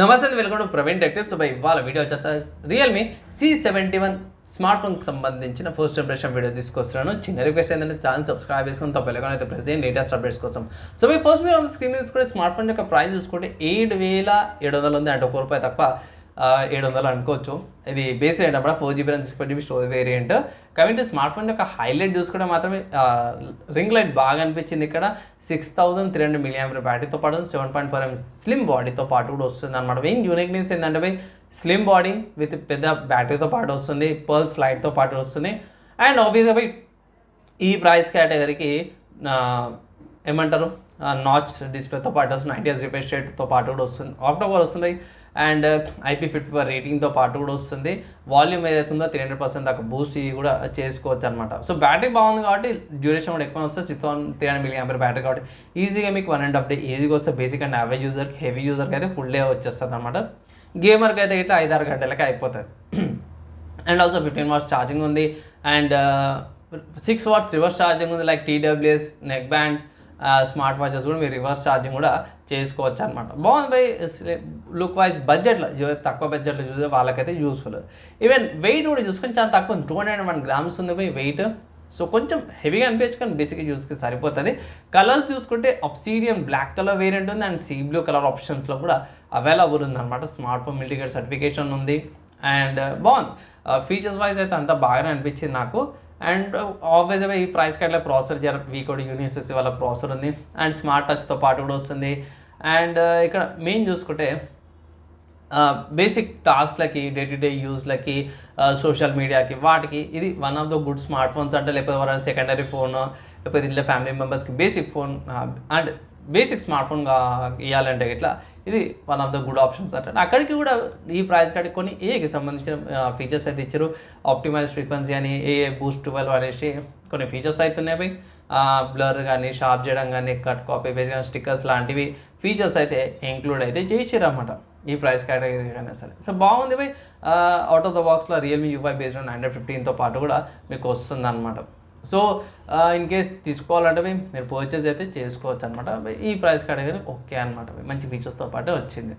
నమస్తే welcome to Praveen tech tips. ఇవాళ video వచ్చేసి రియల్మీ C71 స్మార్ట్ ఫోన్కి సంబంధించిన ఫస్ట్ ఇంప్రెషన్ వీడియో తీసుకొస్తున్నాను. చిన్న రిక్వెస్ట్ ఏంటంటే ఛానల్ సబ్స్క్రైబ్ చేసుకుని తప్పలేకుండా అయితే ప్రెస్ చేయండి లేటెస్ట్ అప్డేట్స్ కోసం. ఫస్ట్ మీరు స్క్రీన్ చూసుకుంటే స్మార్ట్ ఫోన్ యొక్క ప్రైస్ చూసుకుంటే 7,700 ఉంది, అంటే ₹1 తప్ప 700 అనుకోవచ్చు. ఇది బేస్ అయినప్పుడు 4GB RAM 64GB storage variant. కాబట్టి స్మార్ట్ ఫోన్ యొక్క హైలైట్ చూసుకుంటే మాత్రమే రింగ్ లైట్ బాగా అనిపించింది. ఇక్కడ 6300 mAh బ్యాటరీతో పాటు 7.4mm స్లిమ్ బాడీతో పాటు కూడా వస్తుంది అనమాట. మెయిన్ యూనిక్నెస్ ఏంటంటే స్లిమ్ బాడీ విత్ పెద్ద బ్యాటరీతో పాటు వస్తుంది, పర్ల్స్ లైట్తో పాటు వస్తుంది. అండ్ ఆబ్వియస్గా ఈ ప్రైస్ కేటగిరీకి ఏమంటారు నాచ్ డిస్ప్లేతో పాటు వస్తుంది, 90Hz రిఫ్రెష్ రేట్తో పాటు కూడా వస్తుంది, ఆక్టోకోర్ వస్తుంది అండ్ IP54 రేటింగ్తో పాటు కూడా వస్తుంది. వాల్యూమ్ ఏదైతే ఉందో 300% దాకా బూస్ట్ కూడా చేసుకోవచ్చు అనమాట. సో బ్యాటరీ బాగుంది కాబట్టి డ్యూరేషన్ కూడా ఎక్కువ వస్తుంది. 6300 mAh బ్యాటరీ కాబట్టి ఈజీగా మీకు 1.5 డే ఈజీగా వస్తే బేసిక్ అండ్ యావరేజ్ యూజర్కి హెవీ యూజర్కి అయితే ఫుల్ డే వచ్చేస్తుంది అనమాట. గేమర్కి అయితే ఇట్లా 5-6 గంటలకి అయిపోతుంది. అండ్ ఆల్సో 15 watts ఛార్జింగ్ ఉంది అండ్ 6 watts రివర్స్ ఛార్జింగ్ ఉంది. Like TWS, neck bands, smart watches కూడా మీరు రివర్స్ ఛార్జింగ్ కూడా చేసుకోవచ్చు అనమాట. బాగుంది లుక్ వైజ్. బడ్జెట్లో తక్కువ బడ్జెట్లో చూసే వాళ్ళకైతే యూస్ఫుల్. ఈవెన్ వెయిట్ కూడా చూసుకొని చాలా తక్కువ ఉంది, 201 grams ఉంది వెయిట్. సో కొంచెం హెవీగా అనిపించు కానీ బేసిక్గా యూస్కి సరిపోతుంది. కలర్స్ చూసుకుంటే అబ్సిడియన్ బ్లాక్ కలర్ వేరియంట్ ఉంది అండ్ సీ బ్లూ కలర్ ఆప్షన్స్లో కూడా అవైలబుల్ ఉంది అనమాట. స్మార్ట్ ఫోన్ మిల్టిగేట్ సర్టిఫికేషన్ ఉంది అండ్ బాగుంది. ఫీచర్స్ వైజ్ అయితే అంతా బాగానే అనిపించింది నాకు. అండ్ ఆబ్వియస్గా ఈ ప్రైస్ కట్ల ప్రాసెసర్ వీకోడి యూనివర్సిటీ వాళ్ళ ప్రాసెసర్ ఉంది అండ్ స్మార్ట్ టచ్తో పాటు కూడా వస్తుంది. అండ్ ఇక్కడ మెయిన్ చూసుకుంటే బేసిక్ టాస్క్లకి, డే టు డే యూస్లకి, సోషల్ మీడియాకి వాటికి ఇది one of the good smart phones అంటే, లేకపోతే ఎవరైనా సెకండరీ ఫోన్ లేకపోతే ఇంట్లో ఫ్యామిలీ మెంబర్స్కి basic phone and basic smart phone ఇవ్వాలంటే ఇట్లా ఇది one of the good options అంటే. అక్కడికి కూడా ఈ ప్రైస్ కాడికి కొన్ని ఏకి సంబంధించిన ఫీచర్స్ అయితే ఇచ్చారు. ఆప్టిమైజ్ ఫ్రీక్వెన్సీ అని, బూస్ట్ 12 అనేసి కొన్ని ఫీచర్స్ అయితే ఉన్నాయి. బ్లర్ కానీ, షార్ప్ చేయడం కానీ, కట్ కాపీ పేస్ట్ కానీ, స్టిక్కర్స్ లాంటివి ఫీచర్స్ అయితే ఇంక్లూడ్ అయితే చేసారు అనమాట ఈ ప్రైస్ కేటగిరీ అయినా సరే. సో బాగుంది అవుట్ ఆఫ్ ద బాక్స్లో Realme UI based on Android 15తో పాటు కూడా మీకు వస్తుంది అనమాట. సో ఇన్ కేస్ తీసుకోవాలంటే మీరు పర్చేజ్ అయితే చేసుకోవచ్చు అనమాట. ఈ ప్రైస్ కేటగిరీ ఓకే అనమాట, మంచి ఫీచర్స్తో పాటు వచ్చింది.